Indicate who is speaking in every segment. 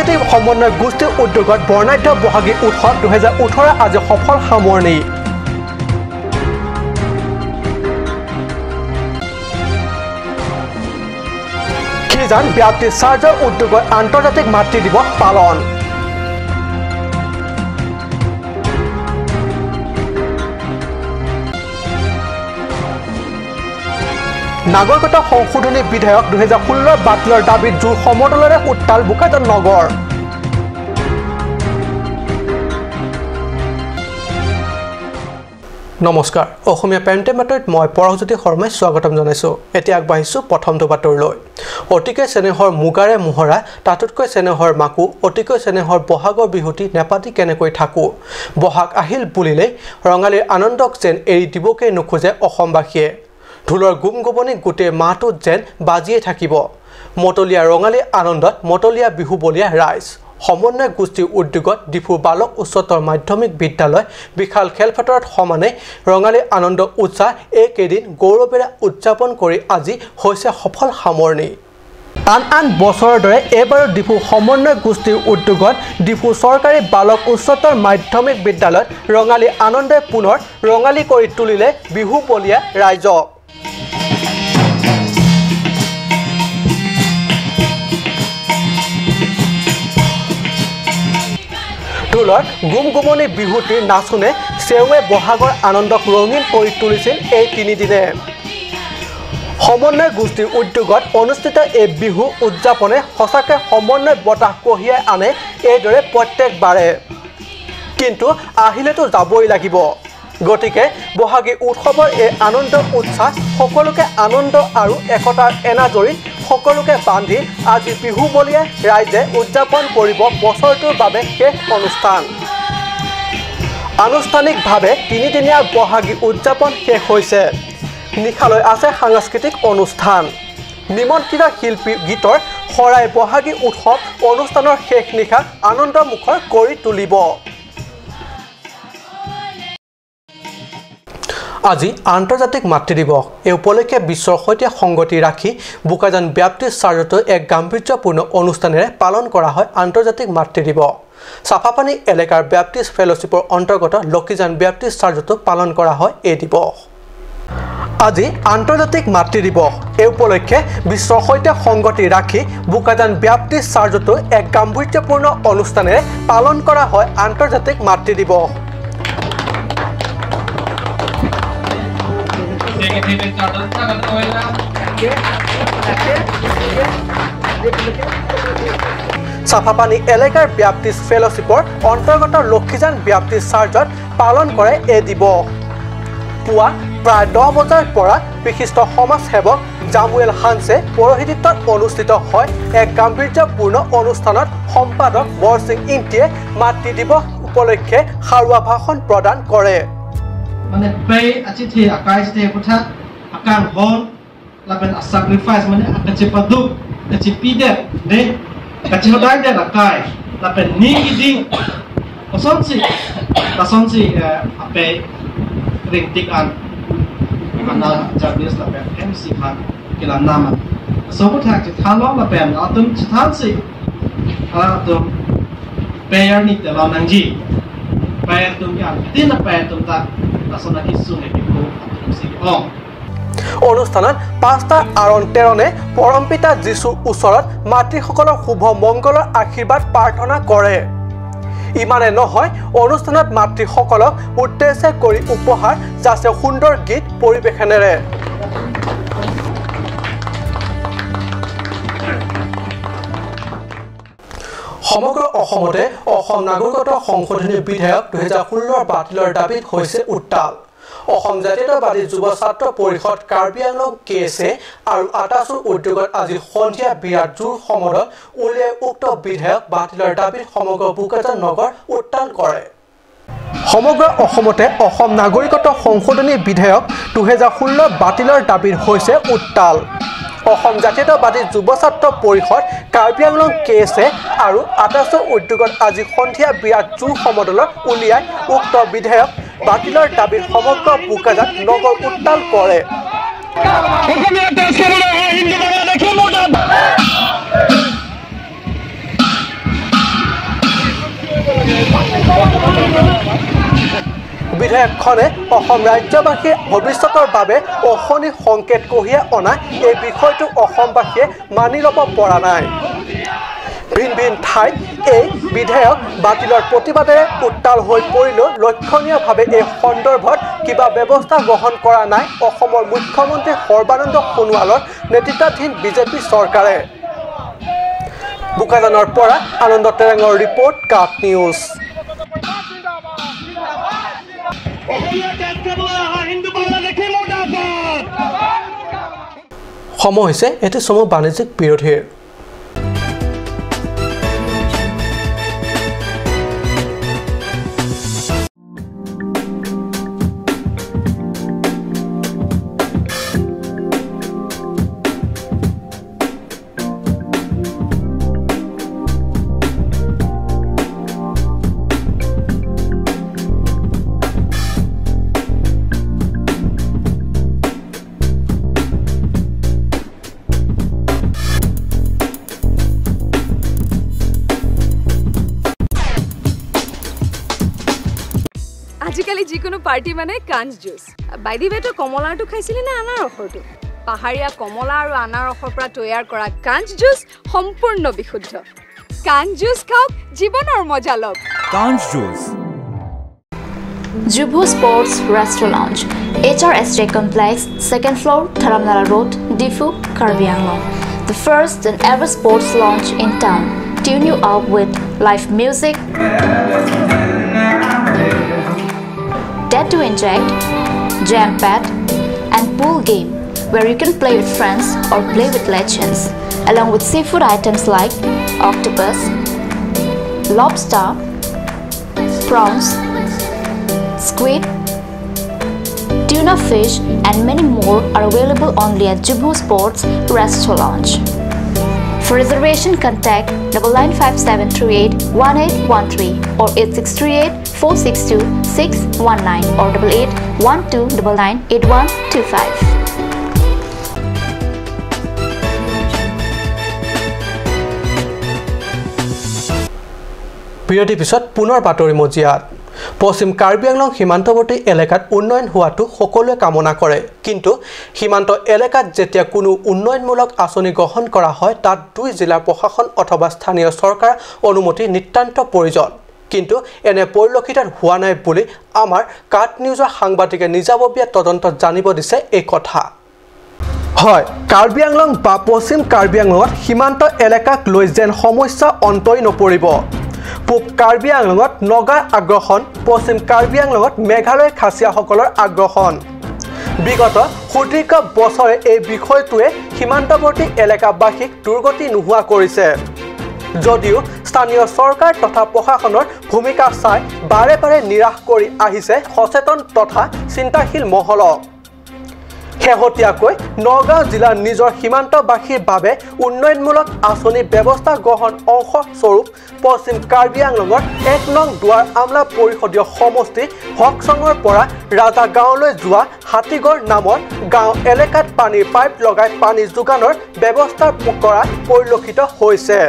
Speaker 1: সাংস্কৃতিক সমন্বয় গোষ্ঠীৰ উদ্যোগত বৰ্ণাঢ্য বহাগী উৎসৱ 2018 আজি সফল সামৰণি খিজান ব্যাপ্তি চাৰ্জৰ উদ্যোগত আন্তৰ্জাতিক মাতৃ দিৱস পালন নাগৰিকত্ব সংশোধনী বিধেয়ক 2016 বাতিলৰ দাবীত জোৰ সমদলেৰে উত্তাল বোকাজান নগৰ নমস্কাৰ অসমীয়া পেণ্টেম বাতৰিত মই পৰহজ্যোতি শৰ্মাই স্বাগতম জনাইছো এতিয়া আগবাঢ়িছো প্ৰথমটো বাতৰিলৈ অতিকৈ চেনেহৰ মুগাৰে মোহৰা তাতোতকৈ চেনেহৰ মাকু অতিকৈ চেনেহৰ বহাগৰ বিহুটি নেপাতি কেনেকৈ থাকো বহাগ আহিল বুলিলে ৰঙালীৰ আনন্দক যেন এৰি দিবকে নোখোজে অসমবাসীয়ে ঢোলৰ গুমগুমনি গোটেই মাহটোত যেন বাজিয়ে থাকিব মটলীয়া ৰঙালী আনন্দত মটলীয়া বিহু বলিয়া ৰাইজ সমন্বয় গোষ্ঠীৰ উদ্যোগত ডিফু বালক উচ্চতৰ মাধ্যমিক বিদ্যালয় বিশাল খেলপথাৰত সমানে ৰঙালী আনন্দ উৎসাহ একেদিন গৌৰৱেৰে উদযাপন কৰি আজি হৈছে সফল সামৰণি আন বছৰৰ দৰে এবাৰো ডিফু সমন্বয় গোষ্ঠীৰ উদ্যোগত ডিফু চৰকাৰী বালক উচ্চতৰ মাধ্যমিক বিদ্যালয়ত ৰঙালী আনন্দে পুনৰ ৰঙালী কৰি তুলিলে বিহু বলিয়া ৰাইজক ঢোলৰ গুমগুমনি বিহুটিৰ নাচুনে চেৱে বহাগৰ আনন্দক ৰঙীন কৰি তুলিছিল এই তিনিদিনে সমন্বয় গোষ্ঠীৰ উদ্যোগত অনুষ্ঠিত এই বিহু উদযাপনে সঁচাকৈ সমন্বয় বতাহ কঢ়িয়াই আনে এইদৰে প্ৰত্যেকবাৰে কিন্তু আহিলেতো যাবই লাগিব গতিকে বহাগী উৎসৱৰ এই আনন্দ উৎসাহ সকলোকে আনন্দ আৰু একতাৰ এনাজৰীত সকলোকে বান্ধি আজি বিহু বলিয়া ৰাইজে উদযাপন কৰিব বছৰটোৰ বাবে শেষ অনুষ্ঠান আনুষ্ঠানিকভাৱে তিনিদিনীয়া বহাগী উদযাপন শেষ হৈছে নিশালৈ আছে সাংস্কৃতিক অনুষ্ঠান নিমন্ত্ৰিত শিল্পী গীতৰ শৰাই বহাগী উৎসৱ অনুষ্ঠানৰ শেষ নিশা আনন্দমুখৰ কৰি তুলিব আজি আন্তৰ্জাতিক মাতৃ দিৱস এই উপলক্ষে বিশ্বৰ সৈতে সংগতি ৰাখি বোকাজান ব্যাপ্তি চাৰ্জতো এক গাম্ভীৰ্যপূৰ্ণ অনুষ্ঠানেৰে পালন কৰা হয় আন্তৰ্জাতিক মাতৃ দিৱস চাফাপানী এলেকাৰ ব্যাপ্তিষ্ট ফেলোশ্বিপৰ অন্তৰ্গত লক্ষীজান ব্যাপ্তি চাৰ্জতো পালন কৰা হয় এই দিৱস আজি আন্তৰ্জাতিক মাতৃ দিৱস এই উপলক্ষে বিশ্বৰ সৈতে সংগতি ৰাখি বোকাজান ব্যাপ্তি চাৰ্জতো এক গাম্ভীৰ্যপূৰ্ণ অনুষ্ঠানেৰে পালন কৰা হয় আন্তৰ্জাতিক মাতৃ দিৱস চাফাপানী এলেকাৰ ব্যাপ্তিষ্ট ফেলোশ্বিপৰ অন্তৰ্গত লক্ষীজান ব্যাপ্তি চাৰ্জত পালন কৰে এই দিৱস পুৱা প্ৰায় 10 বজাৰ পৰা বিশিষ্ট সমাজসেৱক জামুৱেল হানছে পৌৰোহিত্যত অনুষ্ঠিত হয় এক গাম্ভীৰ্যপূৰ্ণ অনুষ্ঠানত সম্পাদক বৰসিং ইন্টিয়ে মাতৃ দিৱস উপলক্ষে সাৰুৱা ভাষণ প্ৰদান কৰে
Speaker 2: মানে pay achithi akai stay putha akan hon laben sacrifice mane akachipaduk kachipide de kachihodai de akai laben ni iding osonsi ape ringtik an ana jabis laben MC khan kila nama so putha chithalong laben atum chithansi atum payer ni de launangji payer tum yan tin payer tum ta
Speaker 1: অনুষ্ঠানত 5টা আৰণ তেৰণে পৰমপিতা যীশুৰ ওচৰত মাতৃসকলৰ শুভ মংগলৰ আশীৰ্বাদ প্ৰাৰ্থনা কৰে ইমানে নহয় অনুষ্ঠানত মাতৃসকলক উদ্দেশ্যে কৰি উপহাৰ যাচে সুন্দৰ গীত পৰিৱেশনেৰে সমগ্ৰ অসমতে অসম নাগৰিকত্ব সংশোধনী বিধেয়ক 2016 বাতিলৰ দাবীত হৈছে উত্তাল অসম জাতীয়তাবাদী যুৱ ছাত্ৰ পৰিষদ কাৰ্বি আংলং কেএছএ আৰু আটাচুৰ উদ্যোগত আজি সন্ধিয়া বিৰাট জোৰ সমৰত উলিয়াই উক্ত বিধেয়ক বাতিলৰ দাবীত সমগ্ৰ বোকাজান নগৰ উত্তাল কৰে সমগ্ৰ অসমতে অসম নাগৰিকত্ব সংশোধনী বিধেয়ক 2016 বাতিলৰ দাবীত হৈছে উত্তাল অসম জাতীয়তাবাদী যুৱ ছাত্ৰ পৰিষদ কাৰ্বি আংলং কেএছএ আৰু আটাচুৰ উদ্যোগত আজি সন্ধিয়া বিৰাট জোৰ সমদলত উলিয়াই উক্ত বিধেয়ক বাতিলৰ দাবীত সমগ্ৰ বোকাজান নগৰ উত্তাল কৰে বিধেয়কখনে অসম ৰাজ্যবাসীৰ ভৱিষ্যতৰ বাবে অশনি সংকেত কঢ়িয়াই অনা এই বিষয়টো অসমবাসীয়ে মানি ল'ব পৰা নাই ভিন ভিন ঠাইত এই বিধেয়ক বাতিলৰ প্ৰতিবাদেৰে উত্তাল হৈ পৰিলেও লক্ষণীয়ভাৱে এই সন্দৰ্ভত কিবা ব্যৱস্থা গ্ৰহণ কৰা নাই অসমৰ মুখ্যমন্ত্ৰী সৰ্বানন্দ সোণোৱালৰ নেতৃত্বাধীন বিজেপি চৰকাৰে বুকাজানৰ পৰা আনন্দ তেৰেঙৰ ৰিপৰ্ট কাট নিউজ সময় হৈছে এটি চমু বাণিজ্যিক বিৰোধীৰ
Speaker 3: আজিকালি যিকোনো পাৰ্টি মানে কাঞ্চ জুচ বাইদি বেটো কমলাটো খাইছিলি না আনাৰ ৰসৰটো পাহাৰীয়া কমলা আৰু আনাৰ ৰসৰ পৰা তৈয়াৰ কৰা কাঞ্চ জুচ সম্পূৰ্ণ বিশুদ্ধ কাঞ্চ জুচ খাওক জীৱনৰ মজা লওক
Speaker 4: কাঞ্চ juice
Speaker 5: Jubu Sports Restaurant Lounge, HRSJ Complex, 2nd floor, Dharamnala Road, Difu, Karbi Anglong. The first and ever sports lounge in town. Tune you up with live music, Dare to Inject, Jam Pad, and pool game where you can play with friends or play with legends, along with seafood items like octopus, lobster, prawns, squid, tuna fish, and many more are available only at Jubu Sports Restaurant Lounge. For reservation, contact 9957381813 or 8638462619 or 8812998125.
Speaker 1: বিৰতিৰ পিছত পুনৰ বাতৰি মজিয়াত পশ্চিম কাৰ্বি আংলং সীমান্তৱৰ্তী এলেকাত উন্নয়ন হোৱাটো সকলোৱে কামনা কৰে কিন্তু সীমান্ত এলেকাত যেতিয়া কোনো উন্নয়নমূলক আঁচনি গ্ৰহণ কৰা হয় তাত দুই জিলা প্ৰশাসন অথবা স্থানীয় চৰকাৰ অনুমতি নিতান্ত প্ৰয়োজন কিন্তু এনে পৰিলক্ষিত হোৱা নাই বুলি আমাৰ কাট নিউজৰ সাংবাদিকে নিজাববীয়া তদন্তত জানিব দিছে এই কথা হয় কাৰ্বি আংলং বা পশ্চিম কাৰ্বি আংলঙত সীমান্ত এলেকাক লৈ যেন সমস্যা অন্তই নপৰিব পূব কাৰ্বি আংলঙত নগাৰ আগ্ৰহণ পশ্চিম কাৰ্বি আংলঙত মেঘালয় খাচীয়াসকলৰ আগ্ৰহণ বিগত সুদীৰ্ঘ বছৰে এই বিষয়টোৱে সীমান্তৱৰ্তী এলেকাবাসীক দুৰ্গতি নোহোৱা কৰিছে যদিও স্থানীয় চৰকাৰ তথা প্ৰশাসনৰ ভূমিকা চাই বাৰে বাৰে নিৰাশ কৰি আহিছে সচেতন তথা চিন্তাশীল মহলক শেহতীয়াকৈ নগাঁও জিলাৰ নিজৰ সীমান্তবাসীৰ বাবে উন্নয়নমূলক আঁচনি ব্যৱস্থা গ্ৰহণ অংশস্বৰূপ পশ্চিম কাৰ্বি আংলঙৰ 1 নং দুৱাৰ আমলা পৰিষদীয় সমষ্টি হকচঙৰ পৰা ৰাজা গাঁৱলৈ যোৱা হাতীগড় নামৰ গাঁও এলেকাত পানীৰ পাইপ লগাই পানী যোগানৰ ব্যৱস্থা কৰা পৰিলক্ষিত হৈছে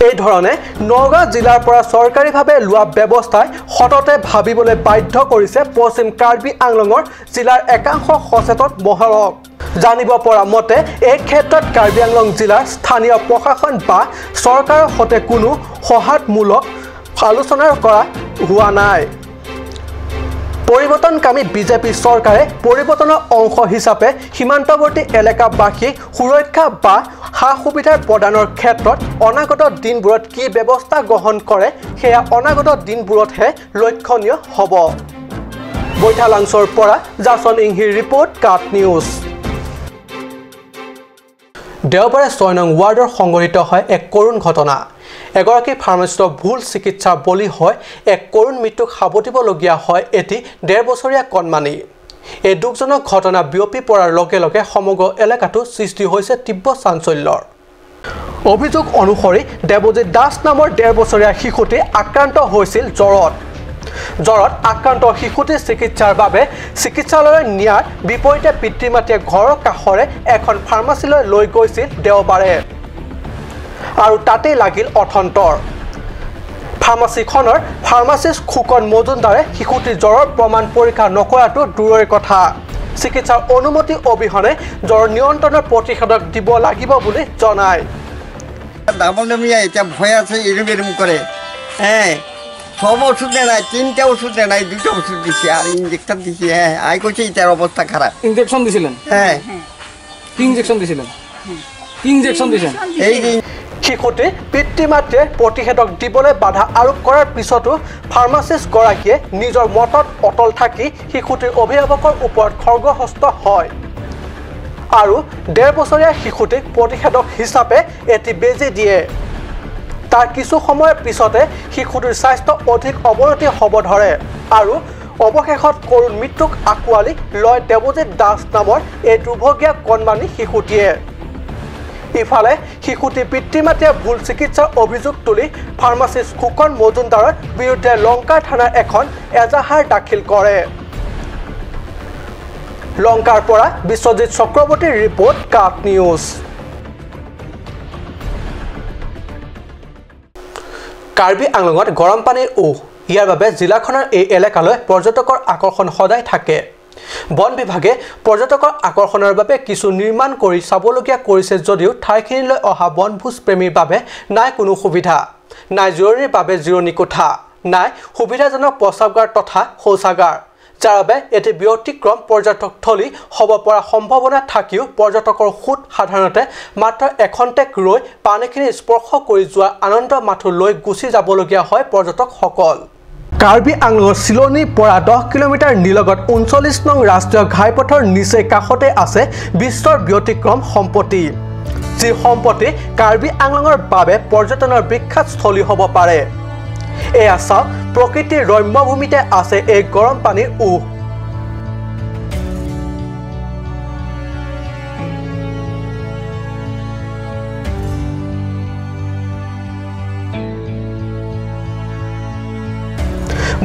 Speaker 1: এই ধৰণে নগাঁও জিলাৰ পৰা চৰকাৰীভাৱে লোৱা ব্যৱস্থাই সততে ভাবিবলৈ বাধ্য কৰিছে পশ্চিম কাৰ্বি আংলঙৰ জিলাৰ একাংশ সচেতন মহলক জানিব পৰা মতে এই ক্ষেত্ৰত কাৰ্বি আংলং জিলাৰ স্থানীয় প্ৰশাসন বা চৰকাৰৰ সৈতে কোনো সহায়মূলক আলোচনা কৰা হোৱা নাই পৰিৱৰ্তনকামী বিজেপি চৰকাৰে পৰিৱৰ্তনৰ অংশ হিচাপে সীমান্তৱৰ্তী এলেকাবাসীক সুৰক্ষা বা সা-সুবিধা প্ৰদানৰ ক্ষেত্ৰত অনাগত দিনবোৰত কি ব্যৱস্থা গ্ৰহণ কৰে সেয়া অনাগত দিনবোৰতহে লক্ষণীয় হ'ব বৈঠালাংছৰ পৰা জাসন ইংহিৰ ৰিপৰ্ট কাট নিউজ দেওবাৰে 6 নং ৱাৰ্ডৰ সংঘটিত হয় এক কৰুণ ঘটনা এগৰাকী ফাৰ্মাচিষ্টৰ ভুল চিকিৎসাৰ বলি হয় এক কৰুণ মৃত্যুক সাৱটিবলগীয়া হয় এটি 1.5 বছৰীয়া কণমানি এই দুখজনক ঘটনা বিয়পি পৰাৰ লগে লগে সমগ্ৰ এলেকাটো সৃষ্টি হৈছে তীব্ৰ চাঞ্চল্যৰ অভিযোগ অনুসৰি দেৱজিৎ দাস নামৰ 1.5 বছৰীয়া শিশুটি আক্ৰান্ত হৈছিল জ্বৰত আক্ৰান্ত শিশুটিৰ চিকিৎসাৰ বাবে চিকিৎসালয়লৈ নিয়াৰ বিপৰীতে পিতৃ-মাতৃয়ে ঘৰৰ কাষৰে এখন ফাৰ্মাচীলৈ লৈ গৈছিল দেওবাৰে আৰু তাতেই লাগিল অথন্তৰ ফাৰ্মাচীখনৰ ফাৰ্মাচিষ্ট খুকন মজুমদাৰে শিশুটিৰ জ্বৰৰ প্ৰমাণ পৰীক্ষা নকৰাটো দূৰৰে কথা চিকিৎসাৰ অনুমতি অবিহনে জ্বৰ নিয়ন্ত্ৰণৰ প্ৰতিষেধক দিব লাগিব বুলি জনায়
Speaker 4: দামলমিয়া এটা ভয় আছে এরম করে হ্যাঁ সব ওষুধ নাই 3টা ওষুধ নাই 2টা ওষুধ দিছে আর ইনজেকশন দিছে হ্যাঁ আই কইছে এটার অবস্থা খারাপ
Speaker 6: ইনজেকশন দিছিলেন
Speaker 4: হ্যাঁ
Speaker 6: কি ইনজেকশন দিছিলেন কি ইনজেকশন দিছেন
Speaker 4: এই
Speaker 1: শিশুটিৰ পিতৃ মাতৃয়ে প্ৰতিষেধক দিবলৈ বাধা আৰোপ কৰাৰ পিছতো ফাৰ্মাচিষ্ট গৰাকীয়ে নিজৰ মতত অটল থাকি শিশুটিৰ অভিভাৱকৰ ওপৰত খৰ্গহস্ত হয় আৰু 1.5 বছৰীয়া শিশুটিক প্ৰতিষেধক হিচাপে এটি বেজী দিয়ে তাৰ কিছু সময়ৰ পিছতে শিশুটিৰ স্বাস্থ্য অধিক অৱনতি হ'ব ধৰে আৰু অৱশেষত কৰোণ মৃত্যুক আঁকোৱালি লয় দেৱজিৎ দাস নামৰ এই দুৰ্ভগীয়া কণমানি শিশুটিয়ে ইফালে শিশুটিৰ পিতৃ মাতৃয়ে ভুল চিকিৎসাৰ অভিযোগ তুলি ফাৰ্মাচিষ্ট খুকন মজুমদাৰৰ বিৰুদ্ধে লংকাৰ থানাৰ এখন এজাহাৰ দাখিল কৰে লংকাৰ পৰা বিশ্বজিৎ চক্ৰৱৰ্তীৰ ৰিপৰ্ট কাট নিউজ কাৰ্বি আংলঙত গৰম পানীৰ ইয়াৰ বাবে জিলাখনৰ এই এলেকালৈ পৰ্যটকৰ আকৰ্ষণ সদায় থাকে বন বিভাগে পৰ্যটকৰ আকৰ্ষণৰ বাবে কিছু নিৰ্মাণ কৰি চাবলগীয়া কৰিছে যদিও ঠাইখিনিলৈ অহা বনভোজ প্ৰেমীৰ বাবে নাই কোনো সুবিধা নাই জৰুৰীৰ বাবে জিৰণি কোঠা নাই সুবিধাজনক প্ৰস্ৰাৱগাৰ তথা শৌচাগাৰ যাৰ বাবে এটি ব্যতিক্ৰম পৰ্যটকস্থলী হ'ব পৰা সম্ভাৱনা থাকিও পৰ্যটকৰ সুত সাধাৰণতে মাত্ৰ এখন্তেক ৰৈ পানীখিনি স্পৰ্শ কৰি যোৱা আনন্দ মাথো লৈ গুচি যাবলগীয়া হয় পৰ্যটকসকল কাৰ্বি আংলঙৰ চিলনীৰ পৰা 10 কিলোমিটাৰ নিলগত 39 নং ৰাষ্ট্ৰীয় ঘাইপথৰ নিচেই কাষতে আছে বিশ্বৰ ব্যতিক্ৰম সম্পত্তি যি সম্পত্তি কাৰ্বি আংলঙৰ বাবে পৰ্যটনৰ বিখ্যাত স্থলী হ'ব পাৰে এয়া চাওক প্ৰকৃতিৰ ৰম্য ভূমিতে আছে এই গৰম পানীৰ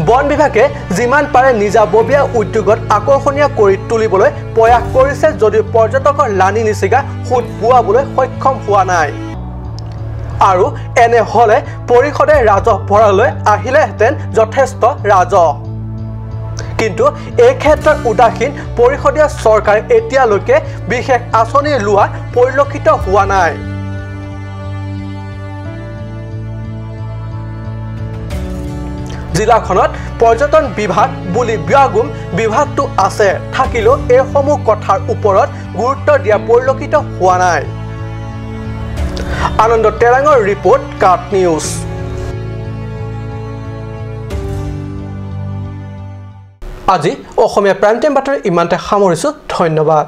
Speaker 1: বন বিভাগে যিমান পাৰে নিজাববীয়া উদ্যোগত আকৰ্ষণীয় কৰি তুলিবলৈ প্ৰয়াস কৰিছে যদিও পৰ্যটকৰ লানি নিচিগা সুত পোৱাবলৈ সক্ষম হোৱা নাই আৰু এনে হলে পৰিষদে ৰাজহ ভৰালৈ আহিলেহেঁতেন যথেষ্ট ৰাজহ কিন্তু এই ক্ষেত্ৰত উদাসীন পৰিষদীয় চৰকাৰে এতিয়ালৈকে বিশেষ আঁচনি লোৱা পৰিলক্ষিত হোৱা নাই জিলাখনত পৰ্যটন বিভাগ বুলি ব্যাগুম বিভাগটো আছে থাকিলেও এই সমূহ কথাৰ ওপৰত গুৰুত্ব দিয়া পৰিলক্ষিত হোৱা নাই আনন্দ তেৰাঙৰ ৰিপৰ্ট কাট নিউজ আজি অসমীয়া প্ৰাইম টাইম বাতৰি ইমানতে সামৰিছো ধন্যবাদ